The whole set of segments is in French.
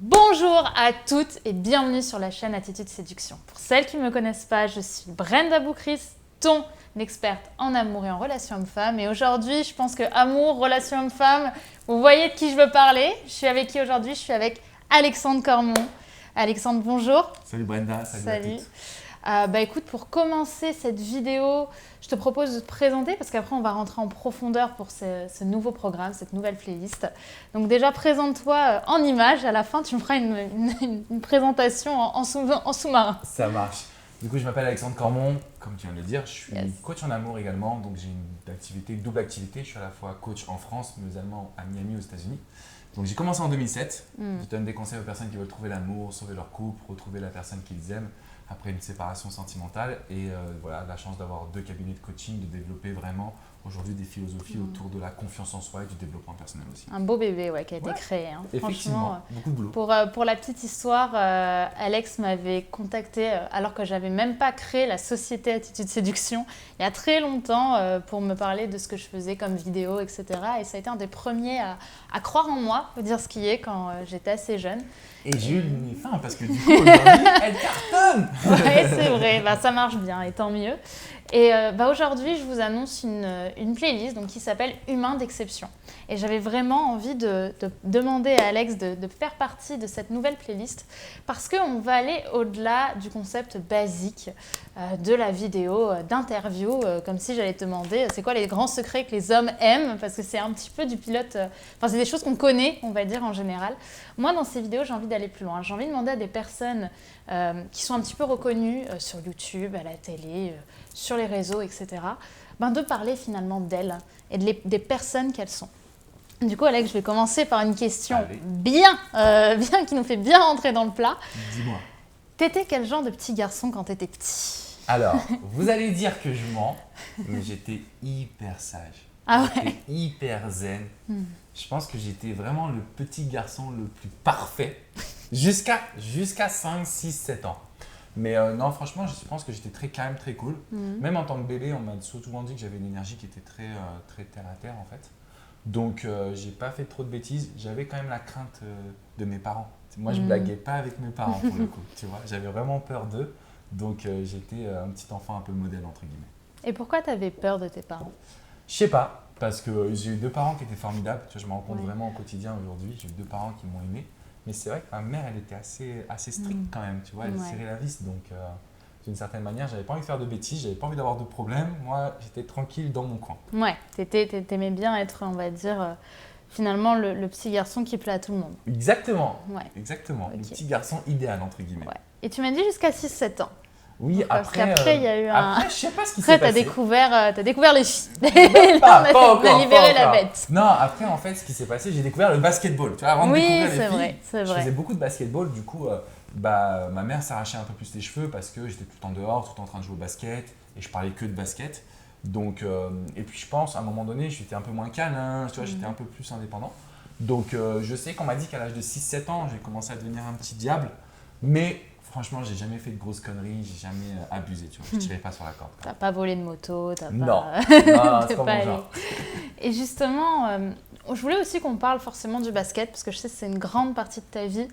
Bonjour à toutes et bienvenue sur la chaîne Attitude Séduction. Pour celles qui ne me connaissent pas, je suis Brenda Boukris, ton experte en amour et en relations hommes-femmes. Et aujourd'hui, je pense que amour, relations hommes-femmes, vous voyez de qui je veux parler. Je suis avec qui aujourd'hui? Je suis avec Alexandre Cormon. Alexandre, bonjour. Salut Brenda, salut à toutes. Écoute, pour commencer cette vidéo, je te propose de te présenter parce qu'après on va rentrer en profondeur pour ce nouveau programme, cette nouvelle playlist. Donc déjà, présente-toi en images. À la fin, tu me feras une présentation en sous-marin. Ça marche. Du coup, je m'appelle Alexandre Cormon, comme tu viens de le dire. Je suis coach en amour également, donc j'ai une double activité. Je suis à la fois coach en France, mais également à Miami aux États-Unis. Donc j'ai commencé en 2007. Je donne des conseils aux personnes qui veulent trouver l'amour, sauver leur couple, retrouver la personne qu'ils aiment après une séparation sentimentale. Et voilà, la chance d'avoir 2 cabinets de coaching, de développer vraiment aujourd'hui des philosophies autour de la confiance en soi et du développement personnel aussi. Un beau bébé qui a été créé. Effectivement, beaucoup de boulot. Pour la petite histoire, Alex m'avait contacté alors que j'avais même pas créé la société Attitude Séduction il y a très longtemps pour me parler de ce que je faisais comme vidéo, etc. Et ça a été un des premiers à croire en moi, faut dire ce qui est, quand j'étais assez jeune. Et j'ai eu le faim parce que du coup, aujourd'hui, elle cartonne. Ouais, c'est vrai, ça marche bien et tant mieux. Et aujourd'hui, je vous annonce une playlist qui s'appelle Humain d'exception. Et j'avais vraiment envie de demander à Alex de faire partie de cette nouvelle playlist parce qu'on va aller au-delà du concept basique de la vidéo, d'interview, comme si j'allais te demander c'est quoi les grands secrets que les hommes aiment, parce que c'est un petit peu du pilote, c'est des choses qu'on connaît, on va dire en général. Moi, dans ces vidéos, j'ai envie d'aller plus loin. J'ai envie de demander à des personnes qui sont un petit peu reconnues sur YouTube, à la télé, sur les réseaux, etc., de parler finalement d'elles et des personnes qu'elles sont. Du coup, Alex, je vais commencer par une question bien qui nous fait bien rentrer dans le plat. Dis-moi. T'étais quel genre de petit garçon quand t'étais petit? Alors, vous allez dire que je mens, mais j'étais hyper sage. J'étais hyper zen. Je pense que j'étais vraiment le petit garçon le plus parfait jusqu'à 5, 6, 7 ans. Mais non, franchement, je pense que j'étais très calme, très cool. Même en tant que bébé, on m'a souvent dit que j'avais une énergie qui était très terre à terre en fait. Donc, j'ai pas fait trop de bêtises. J'avais quand même la crainte de mes parents. Moi, je blaguais pas avec mes parents pour le coup. Tu vois, j'avais vraiment peur d'eux. Donc, j'étais un petit enfant un peu modèle entre guillemets. Et pourquoi tu avais peur de tes parents? Je sais pas, parce que j'ai eu 2 parents qui étaient formidables. Tu vois, je me rends compte vraiment au quotidien aujourd'hui. J'ai eu 2 parents qui m'ont aimé. Mais c'est vrai que ma mère, elle était assez stricte quand même. Tu vois, elle serrait la vis. Donc, d'une certaine manière, j'avais pas envie de faire de bêtises, j'avais pas envie d'avoir de problèmes. Moi, j'étais tranquille dans mon coin. Ouais, t'aimais bien être, on va dire, finalement le petit garçon qui plaît à tout le monde. Exactement. Ouais. Exactement. Okay. Le petit garçon idéal, entre guillemets. Ouais. Et tu m'as dit jusqu'à 6-7 ans. Oui, parce qu'après, il y a eu un... Après, je sais pas ce qui s'est passé. T'as découvert les filles. Pas encore. On a libéré la bête. Non, après, en fait, ce qui s'est passé, j'ai découvert le basketball. Tu vois, avant de découvrir les filles, c'est vrai. Je faisais beaucoup de basketball. Du coup, ma mère s'arrachait un peu plus les cheveux parce que j'étais tout le temps dehors, tout le temps en train de jouer au basket et je parlais que de basket. Donc, et puis, je pense, à un moment donné, j'étais un peu moins câlin, tu vois, j'étais un peu plus indépendant. Donc, je sais qu'on m'a dit qu'à l'âge de 6-7 ans, j'ai commencé à devenir un petit diable. Mais franchement, j'ai jamais fait de grosses conneries, j'ai jamais abusé, tu vois. Je tirais pas sur la corde. T'as pas volé de moto, Non, c'est pas mon genre. Et justement, je voulais aussi qu'on parle forcément du basket, parce que je sais que c'est une grande partie de ta vie.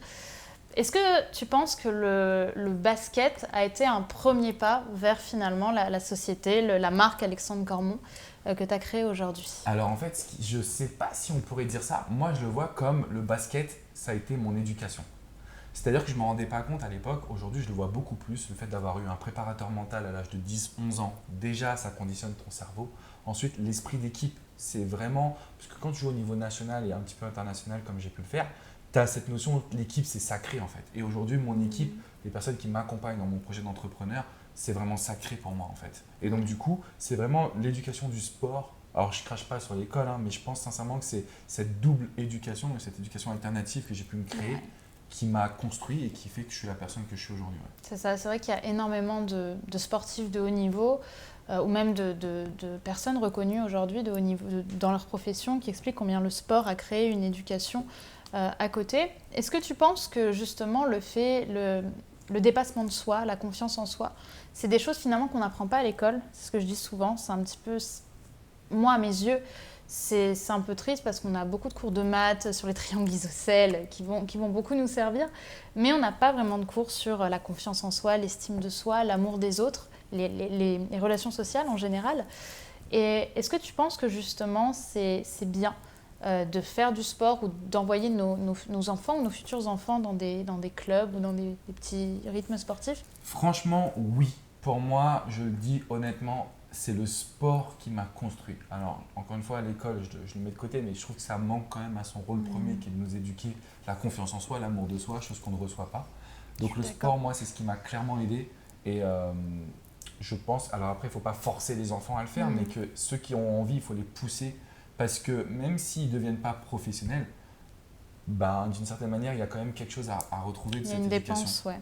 Est-ce que tu penses que le basket a été un premier pas vers finalement la société, la marque Alexandre Cormon que tu as créée aujourd'hui? Alors en fait, je sais pas si on pourrait dire ça. Moi, je le vois comme le basket, ça a été mon éducation. C'est-à-dire que je ne me rendais pas compte à l'époque, aujourd'hui je le vois beaucoup plus, le fait d'avoir eu un préparateur mental à l'âge de 10-11 ans, déjà ça conditionne ton cerveau. Ensuite, l'esprit d'équipe, c'est vraiment, parce que quand tu joues au niveau national et un petit peu international comme j'ai pu le faire, tu as cette notion que l'équipe c'est sacré en fait. Et aujourd'hui, mon équipe, les personnes qui m'accompagnent dans mon projet d'entrepreneur, c'est vraiment sacré pour moi en fait. Et donc du coup, c'est vraiment l'éducation du sport. Alors je ne crache pas sur l'école, mais je pense sincèrement que c'est cette double éducation, cette éducation alternative que j'ai pu me créer, qui m'a construit et qui fait que je suis la personne que je suis aujourd'hui. Ouais. C'est ça, c'est vrai qu'il y a énormément de sportifs de haut niveau ou même de personnes reconnues aujourd'hui de haut niveau dans leur profession qui expliquent combien le sport a créé une éducation à côté. Est-ce que tu penses que justement le dépassement de soi, la confiance en soi, c'est des choses finalement qu'on n'apprend pas à l'école? C'est ce que je dis souvent, c'est un petit peu, moi à mes yeux, c'est un peu triste parce qu'on a beaucoup de cours de maths sur les triangles isocèles qui vont beaucoup nous servir, mais on n'a pas vraiment de cours sur la confiance en soi, l'estime de soi, l'amour des autres, les relations sociales en général. Et est-ce que tu penses que justement c'est bien de faire du sport ou d'envoyer nos enfants ou nos futurs enfants dans des clubs ou dans des petits rythmes sportifs? Franchement, oui. Pour moi, je le dis honnêtement, c'est le sport qui m'a construit. Alors, encore une fois, à l'école, je le mets de côté, mais je trouve que ça manque quand même à son rôle premier, qui est de nous éduquer la confiance en soi, l'amour de soi, chose qu'on ne reçoit pas. Donc, le sport, moi, c'est ce qui m'a clairement aidé. Et je pense, alors après, il ne faut pas forcer les enfants à le faire, mais que ceux qui ont envie, il faut les pousser. Parce que même s'ils ne deviennent pas professionnels, ben, d'une certaine manière, il y a quand même quelque chose à retrouver de cette éducation. Il y a une dépense, ouais.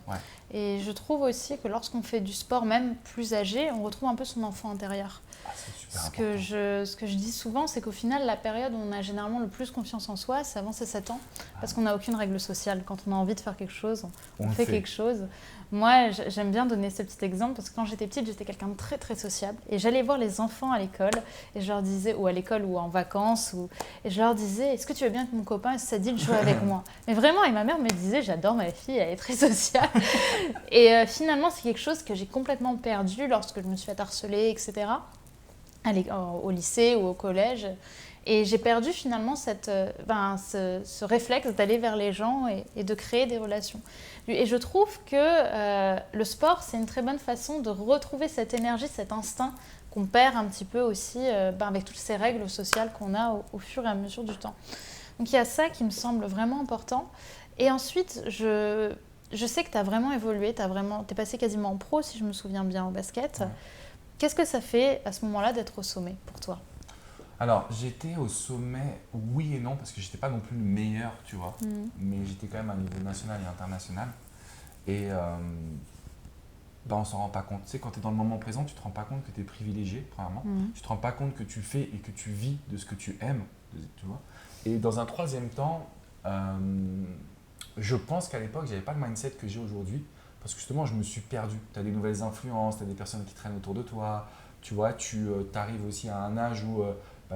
Et je trouve aussi que lorsqu'on fait du sport, même plus âgé, on retrouve un peu son enfant intérieur. Ah, c'est super Ce important. ce que je dis souvent, c'est qu'au final, la période où on a généralement le plus confiance en soi, c'est avant ses 7 ans, parce qu'on n'a aucune règle sociale. Quand on a envie de faire quelque chose, on fait quelque chose. Moi, j'aime bien donner ce petit exemple, parce que quand j'étais petite, j'étais quelqu'un de très très sociable. Et j'allais voir les enfants à l'école, et je leur disais, ou à l'école ou en vacances, et je leur disais, est-ce que tu veux bien que mon copain ça dit de jouer avec moi? Mais vraiment, et ma mère me disait, j'adore ma fille, elle est très sociale. Et finalement, c'est quelque chose que j'ai complètement perdu lorsque je me suis fait harceler, etc. Au lycée ou au collège. Et j'ai perdu finalement ce réflexe d'aller vers les gens et de créer des relations. Et je trouve que le sport, c'est une très bonne façon de retrouver cette énergie, cet instinct qu'on perd un petit peu aussi avec toutes ces règles sociales qu'on a au fur et à mesure du temps. Donc il y a ça qui me semble vraiment important. Et ensuite, je sais que tu as vraiment évolué, tu es passé quasiment en pro, si je me souviens bien, au basket. Ouais. Qu'est-ce que ça fait à ce moment-là d'être au sommet pour toi? Alors, j'étais au sommet, oui et non, parce que j'étais pas non plus le meilleur, tu vois. Mais j'étais quand même à niveau national et international. Et ben, on s'en rend pas compte. Tu sais, quand tu es dans le moment présent, tu te rends pas compte que tu es privilégié, premièrement. Tu te rends pas compte que tu fais et que tu vis de ce que tu aimes, tu vois. Et dans un troisième temps, je pense qu'à l'époque, j'avais pas le mindset que j'ai aujourd'hui. Parce que justement, je me suis perdu. Tu as des nouvelles influences, tu as des personnes qui traînent autour de toi. Tu vois, tu arrives aussi à un âge où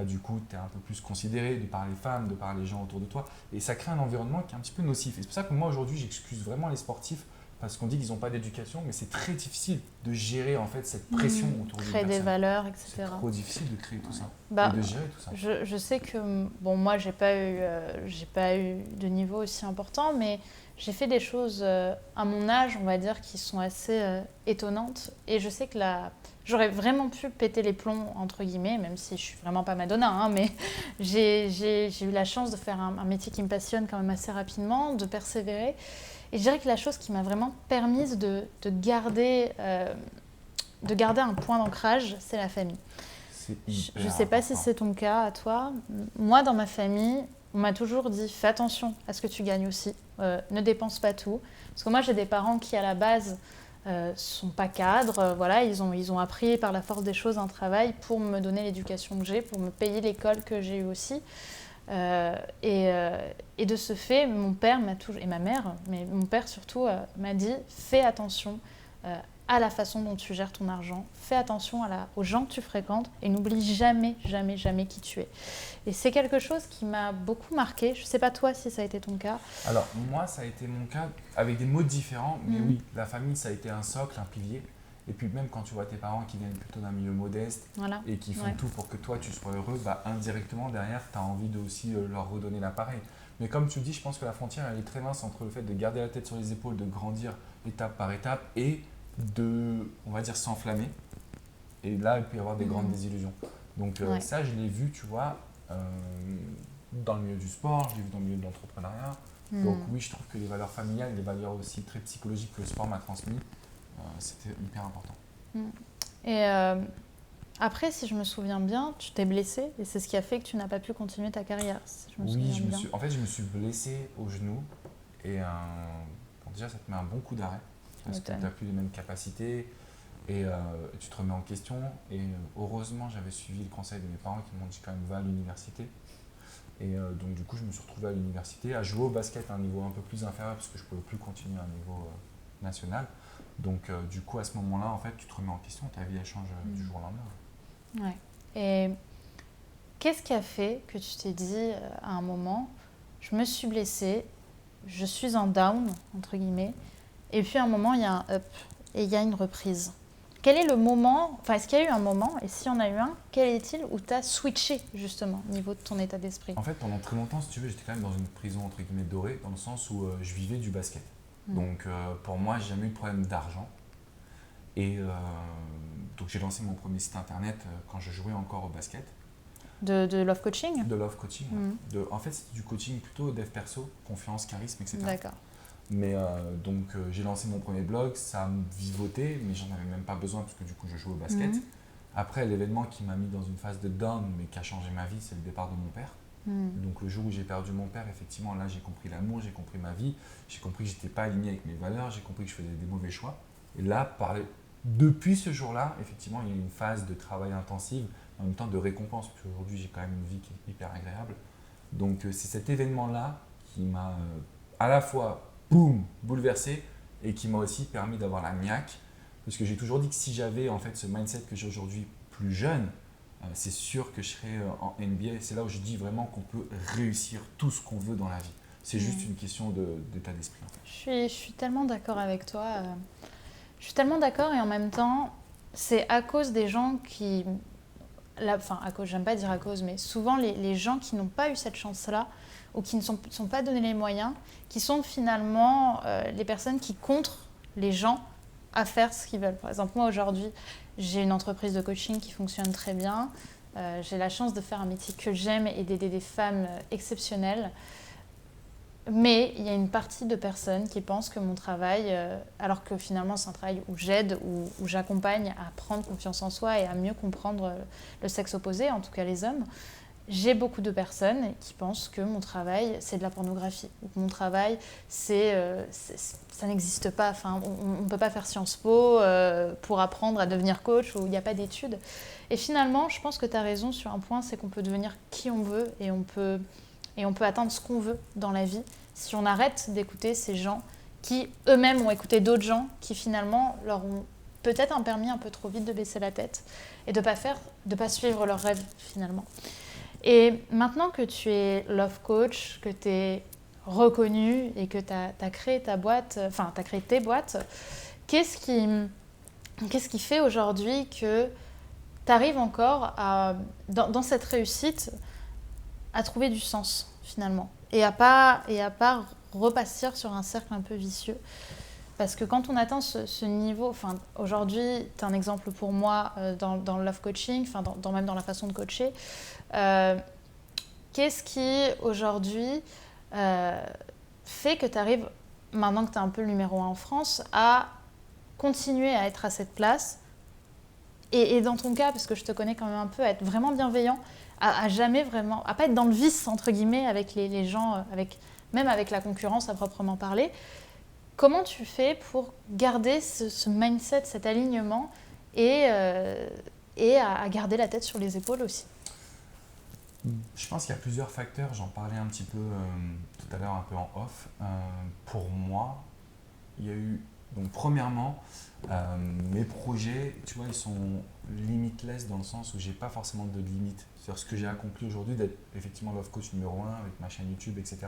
du coup, tu es un peu plus considéré de par les femmes, de par les gens autour de toi. Et ça crée un environnement qui est un petit peu nocif. Et c'est pour ça que moi, aujourd'hui, j'excuse vraiment les sportifs parce qu'on dit qu'ils n'ont pas d'éducation, mais c'est très difficile de gérer en fait cette pression autour de créer des valeurs, etc. C'est trop difficile de créer tout ça et de gérer tout ça. Je sais que, bon, moi, j'ai pas eu de niveau aussi important, mais j'ai fait des choses à mon âge, on va dire, qui sont assez étonnantes. Et je sais que j'aurais vraiment pu péter les plombs, entre guillemets, même si je suis vraiment pas Madonna, hein, mais j'ai eu la chance de faire un métier qui me passionne quand même assez rapidement, de persévérer. Et je dirais que la chose qui m'a vraiment permise de garder un point d'ancrage, c'est la famille. Je ne sais pas si c'est ton cas à toi. Moi, dans ma famille, on m'a toujours dit fais attention à ce que tu gagnes aussi. Ne dépense pas tout. Parce que moi, j'ai des parents qui, à la base, sont pas cadres. Voilà, ils ont appris par la force des choses un travail pour me donner l'éducation que j'ai, pour me payer l'école que j'ai eue aussi. Et de ce fait, mon père m'a toujours, et ma mère, mais mon père surtout, m'a dit fais attention à la façon dont tu gères ton argent, fais attention aux gens que tu fréquentes et n'oublie jamais, jamais, jamais qui tu es. Et c'est quelque chose qui m'a beaucoup marqué. Je ne sais pas toi si ça a été ton cas. Alors moi, ça a été mon cas avec des mots différents, mais oui, la famille, ça a été un socle, un pilier. Et puis même quand tu vois tes parents qui viennent plutôt d'un milieu modeste et qui font tout pour que toi tu sois heureux, indirectement derrière tu as envie de aussi leur redonner l'appareil. Mais comme tu dis, je pense que la frontière elle est très mince entre le fait de garder la tête sur les épaules, de grandir étape par étape et de, on va dire, s'enflammer. Et là il peut y avoir des grandes désillusions. Donc ça je l'ai vu, tu vois, dans le milieu du sport, je l'ai vu dans le milieu de l'entrepreneuriat. Donc oui, je trouve que les valeurs familiales, les valeurs aussi très psychologiques que le sport m'a transmis, c'était hyper important. Et après, si je me souviens bien, tu t'es blessé et c'est ce qui a fait que tu n'as pas pu continuer ta carrière. Si je me je me suis blessé au genou et bon, déjà ça te met un bon coup d'arrêt parce que tu n'as plus les mêmes capacités et tu te remets en question. Et heureusement, j'avais suivi le conseil de mes parents qui m'ont dit quand même va à l'université. Et donc du coup, je me suis retrouvé à l'université à jouer au basket à un niveau un peu plus inférieur parce que je ne pouvais plus continuer à un niveau national. Donc du coup à ce moment-là en fait tu te remets en question, ta vie elle change du jour au lendemain. Ouais. Et Qu'est-ce qui a fait que tu t'es dit à un moment, je me suis blessée, je suis en down, entre guillemets, et puis à un moment, il y a un up et il y a une reprise. Quel est le moment, enfin, est-ce qu'il y a eu un moment, et s'il y en a eu un, quel est-il où tu as switché justement au niveau de ton état d'esprit? En fait, pendant très longtemps, si tu veux, j'étais quand même dans une prison entre guillemets dorée, dans le sens où je vivais du basket. Donc pour moi, j'ai jamais eu de problème d'argent. Et donc j'ai lancé mon premier site internet quand je jouais encore au basket. De Love Coaching? De Love Coaching. En fait, c'était du coaching plutôt dev perso, confiance, charisme, etc. D'accord. Mais j'ai lancé mon premier blog, ça a vivoté, mais j'en avais même pas besoin parce que du coup je jouais au basket. Après, l'événement qui m'a mis dans une phase de down, mais qui a changé ma vie, c'est le départ de mon père. Donc le jour où j'ai perdu mon père, effectivement, là j'ai compris l'amour, j'ai compris ma vie, j'ai compris que j'étais pas aligné avec mes valeurs, j'ai compris que je faisais des mauvais choix. Et là, depuis ce jour-là, effectivement, il y a eu une phase de travail intensive, en même temps de récompense, parce qu'aujourd'hui j'ai quand même une vie qui est hyper agréable. Donc c'est cet événement-là qui m'a à la fois boum, bouleversé et qui m'a aussi permis d'avoir la niaque. Parce que j'ai toujours dit que si j'avais en fait ce mindset que j'ai aujourd'hui plus jeune, c'est sûr que je serais en NBA. C'est là où je dis vraiment qu'on peut réussir tout ce qu'on veut dans la vie. C'est juste une question d'état d'esprit. En fait. Je suis tellement d'accord avec toi. Je suis tellement d'accord et en même temps, c'est à cause des gens qui... Enfin, à cause, j'aime pas dire à cause, mais souvent les gens qui n'ont pas eu cette chance-là ou qui ne sont pas donné les moyens, qui sont finalement les personnes qui contrent les gens à faire ce qu'ils veulent. Par exemple, moi aujourd'hui, j'ai une entreprise de coaching qui fonctionne très bien. J'ai la chance de faire un métier que j'aime et d'aider des femmes exceptionnelles. Mais il y a une partie de personnes qui pensent que mon travail, alors que finalement c'est un travail où j'aide, où j'accompagne à prendre confiance en soi et à mieux comprendre le sexe opposé, en tout cas les hommes, j'ai beaucoup de personnes qui pensent que mon travail c'est de la pornographie, ou que mon travail ça n'existe pas, enfin, on ne peut pas faire Sciences Po pour apprendre à devenir coach, où il n'y a pas d'études. Et finalement, je pense que tu as raison sur un point, c'est qu'on peut devenir qui on veut et on peut atteindre ce qu'on veut dans la vie si on arrête d'écouter ces gens qui eux-mêmes ont écouté d'autres gens qui finalement leur ont peut-être permis un peu trop vite de baisser la tête et de pas suivre leurs rêves finalement. Et maintenant que tu es love coach, que tu es reconnu et que tu as créé ta boîte, enfin tu as créé tes boîtes, qu'est-ce qui fait aujourd'hui que tu arrives encore dans cette réussite à trouver du sens finalement et à pas repasser sur un cercle un peu vicieux, parce que quand on atteint ce niveau, enfin aujourd'hui tu es un exemple pour moi dans le love coaching, enfin même dans la façon de coacher, qu'est-ce qui aujourd'hui fait que tu arrives, maintenant que tu es un peu le numéro 1 en France, à continuer à être à cette place et dans ton cas, parce que je te connais quand même un peu, à être vraiment bienveillant, à jamais vraiment, à pas être dans le vice entre guillemets avec les gens, même avec la concurrence à proprement parler. Comment tu fais pour garder ce mindset, cet alignement et à garder la tête sur les épaules aussi? Je pense qu'il y a plusieurs facteurs, j'en parlais un petit peu tout à l'heure un peu en off. Pour moi, il y a eu, donc premièrement, mes projets, tu vois, ils sont limitless dans le sens où j'ai pas forcément de limite. C'est-à-dire ce que j'ai accompli aujourd'hui, d'être effectivement Love Coach numéro 1 avec ma chaîne YouTube, etc.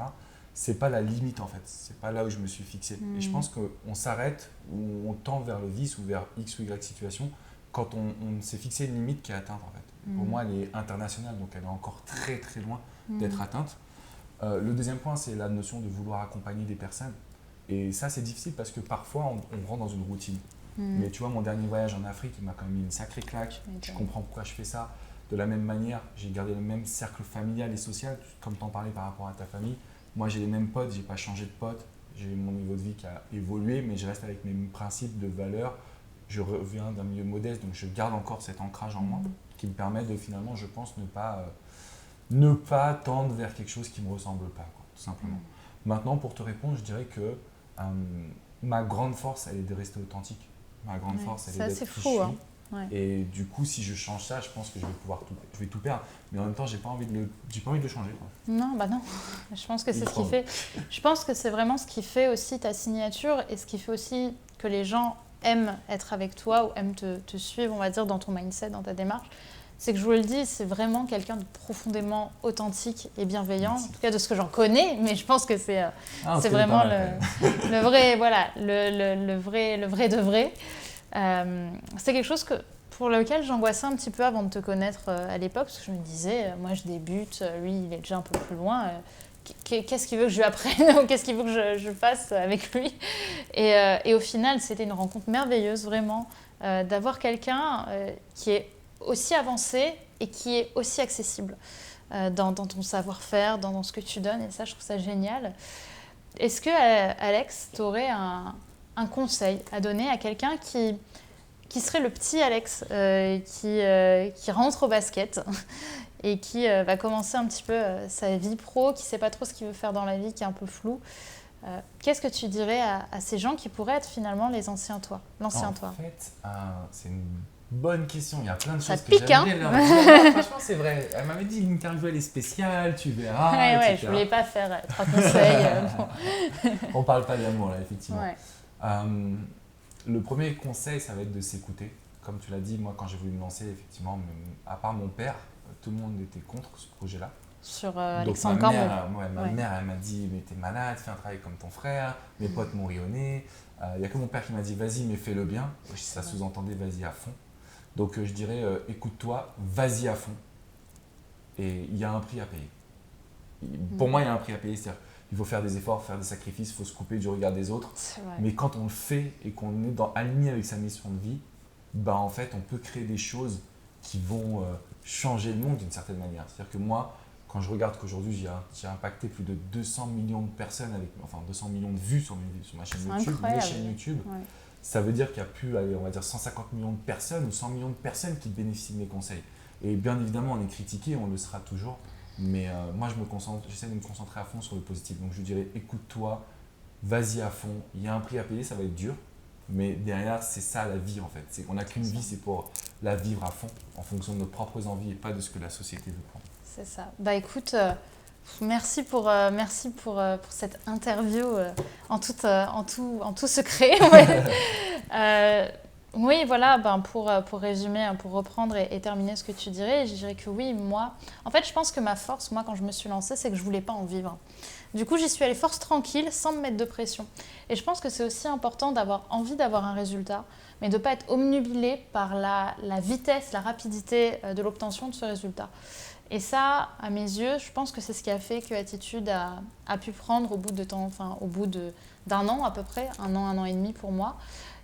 C'est pas la limite en fait, c'est pas là où je me suis fixé. Et je pense qu'on s'arrête ou on tend vers le vice ou vers X ou Y situation quand on s'est fixé une limite qui est atteinte en fait. Pour moi, elle est internationale, donc elle est encore très très loin d'être atteinte. Le deuxième point, c'est la notion de vouloir accompagner des personnes. Et ça, c'est difficile parce que parfois, on rentre dans une routine. Mais tu vois, mon dernier voyage en Afrique, il m'a quand même mis une sacrée claque. Je comprends pourquoi je fais ça. De la même manière, j'ai gardé le même cercle familial et social, comme tu en parlais par rapport à ta famille. Moi, j'ai les mêmes potes, j'ai pas changé de potes. J'ai mon niveau de vie qui a évolué, mais je reste avec mes principes de valeurs. Je reviens d'un milieu modeste, donc je garde encore cet ancrage en moi qui me permet de finalement, je pense, ne pas tendre vers quelque chose qui ne me ressemble pas, quoi, tout simplement. Maintenant, pour te répondre, je dirais que ma grande force, elle est de rester authentique. Ma grande force, elle est d'être qui je suis. Ouais. Et du coup, si je change ça, je pense que je vais tout perdre. Mais en même temps, j'ai pas envie de le changer, quoi. Non, bah non. Je pense que c'est ce qui fait. Je pense que c'est vraiment ce qui fait aussi ta signature et ce qui fait aussi que les gens aiment être avec toi ou aiment te suivre, on va dire, dans ton mindset, dans ta démarche. c'est que je vous le dis, c'est vraiment quelqu'un de profondément authentique et bienveillant, Merci. en tout cas de ce que j'en connais, mais je pense que c'est On se connaît vraiment pas mal, quand même. le vrai, voilà, le vrai de vrai. C'est quelque chose pour lequel j'angoissais un petit peu avant de te connaître à l'époque, parce que je me disais, moi je débute, lui il est déjà un peu plus loin, qu'est-ce qu'il veut que je lui apprenne ou qu'est-ce qu'il veut que je fasse avec lui et au final, c'était une rencontre merveilleuse, vraiment, d'avoir quelqu'un qui est aussi avancé et qui est aussi accessible dans ton savoir-faire, dans ce que tu donnes, et ça, je trouve ça génial. Est-ce que, Alex, tu aurais un conseil à donner à quelqu'un qui serait le petit Alex qui rentre au basket et qui va commencer un petit peu sa vie pro, qui ne sait pas trop ce qu'il veut faire dans la vie, qui est un peu flou. Qu'est-ce que tu dirais à ces gens qui pourraient être finalement l'ancien toi? En fait, c'est une bonne question. Il y a plein de Ça choses que pique, j'aimerais leur dire. Franchement, c'est vrai. Elle m'avait dit l'interview elle est spéciale, tu verras. Ouais, etc. je voulais pas faire 3 conseils. Bon. On parle pas d'amour là, effectivement. Ouais. Le premier conseil, ça va être de s'écouter. Comme tu l'as dit, moi, quand j'ai voulu me lancer, effectivement, à part mon père, tout le monde était contre ce projet-là. Sur Donc Alexandre ma Cormon. mère, ma mère, elle m'a dit, mais t'es malade, fais un travail comme ton frère. Mes potes m'ont ri au nez. Il n'y a que mon père qui m'a dit, vas-y, mais fais-le bien. Ça sous-entendait, vas-y à fond. Donc je dirais, écoute-toi, vas-y à fond. Et il y a un prix à payer. Pour moi, il y a un prix à payer. C'est-à-dire, il faut faire des efforts, faire des sacrifices, il faut se couper du regard des autres. C'est vrai. Mais quand on le fait et qu'on est aligné avec sa mission de vie, bah en fait, on peut créer des choses qui vont changer le monde d'une certaine manière. C'est-à-dire que moi, quand je regarde qu'aujourd'hui, j'ai impacté plus de 200 millions de personnes, 200 millions de vues sur ma chaîne C'est YouTube, incroyable. mes chaînes YouTube, Ouais. ça veut dire qu'il y a plus, allez, on va dire 150 millions de personnes ou 100 millions de personnes qui bénéficient de mes conseils. Et bien évidemment, on est critiqué, on le sera toujours. Mais moi, j'essaie de me concentrer à fond sur le positif. Donc je dirais, écoute-toi, vas-y à fond. Il y a un prix à payer, ça va être dur. Mais derrière, c'est ça la vie en fait. On n'a qu'une vie, c'est pour la vivre à fond, en fonction de nos propres envies et pas de ce que la société veut prendre. C'est ça. Bah écoute, merci pour cette interview en tout secret. Ouais. Oui, voilà, pour résumer, pour reprendre et terminer ce que tu dirais, je dirais que oui, moi, en fait, je pense que ma force, moi, quand je me suis lancée, c'est que je voulais pas en vivre. Du coup, j'y suis allée force tranquille, sans me mettre de pression. Et je pense que c'est aussi important d'avoir envie d'avoir un résultat, mais de ne pas être obnubilé par la vitesse, la rapidité de l'obtention de ce résultat. Et ça, à mes yeux, je pense que c'est ce qui a fait que Attitude a pu prendre au bout d'un an à peu près, un an et demi pour moi.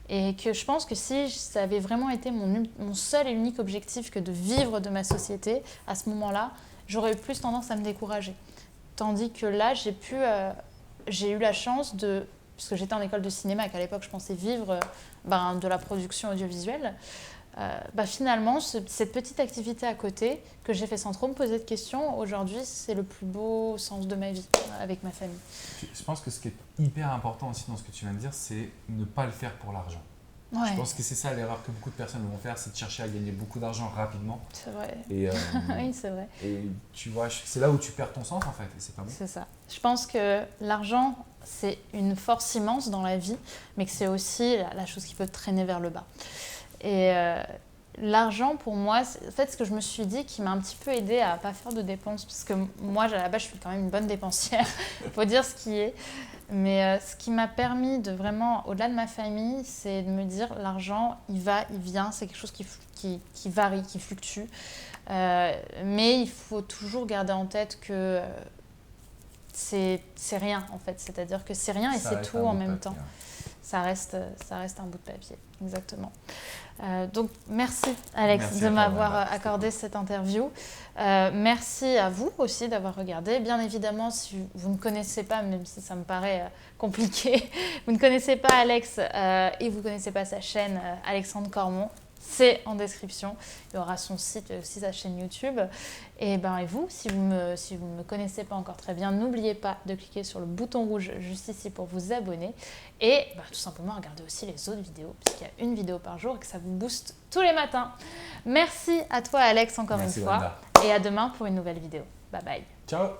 Et que je pense que si ça avait vraiment été mon seul et unique objectif que de vivre de ma société, à ce moment-là, j'aurais eu plus tendance à me décourager. Tandis que là, j'ai eu la chance puisque j'étais en école de cinéma et qu'à l'époque je pensais vivre de la production audiovisuelle, finalement, cette petite activité à côté que j'ai fait sans trop me poser de questions, aujourd'hui, c'est le plus beau sens de ma vie avec ma famille. Je pense que ce qui est hyper important aussi dans ce que tu viens de dire, c'est ne pas le faire pour l'argent. Ouais. Je pense que c'est ça l'erreur que beaucoup de personnes vont faire, c'est de chercher à gagner beaucoup d'argent rapidement. C'est vrai. Et, oui, c'est vrai. Et tu vois, c'est là où tu perds ton sens en fait, et c'est pas bon. C'est ça. Je pense que l'argent, c'est une force immense dans la vie, mais que c'est aussi la chose qui peut te traîner vers le bas. Et l'argent, pour moi, c'est en fait ce que je me suis dit qui m'a un petit peu aidée à ne pas faire de dépenses. Parce que moi, à la base, je suis quand même une bonne dépensière, il faut dire ce qui est. Mais ce qui m'a permis de vraiment, au-delà de ma famille, c'est de me dire l'argent, il va, il vient, c'est quelque chose qui varie, qui fluctue. Mais il faut toujours garder en tête que c'est rien, en fait. C'est-à-dire que c'est rien et c'est tout en même temps. Ça reste un bout de papier, exactement. Donc merci Alex de m'avoir accordé cette interview. Merci à vous aussi d'avoir regardé. Bien évidemment, si vous ne connaissez pas, même si ça me paraît compliqué, vous ne connaissez pas Alex et vous ne connaissez pas sa chaîne Alexandre Cormon, c'est en description. Il y aura son site et aussi sa chaîne YouTube. Et vous, si vous ne me connaissez pas encore très bien, n'oubliez pas de cliquer sur le bouton rouge juste ici pour vous abonner. Et tout simplement, regardez aussi les autres vidéos, puisqu'il y a une vidéo par jour et que ça vous booste tous les matins. Merci à toi Alex encore une fois. Wanda. Et à demain pour une nouvelle vidéo. Bye bye. Ciao.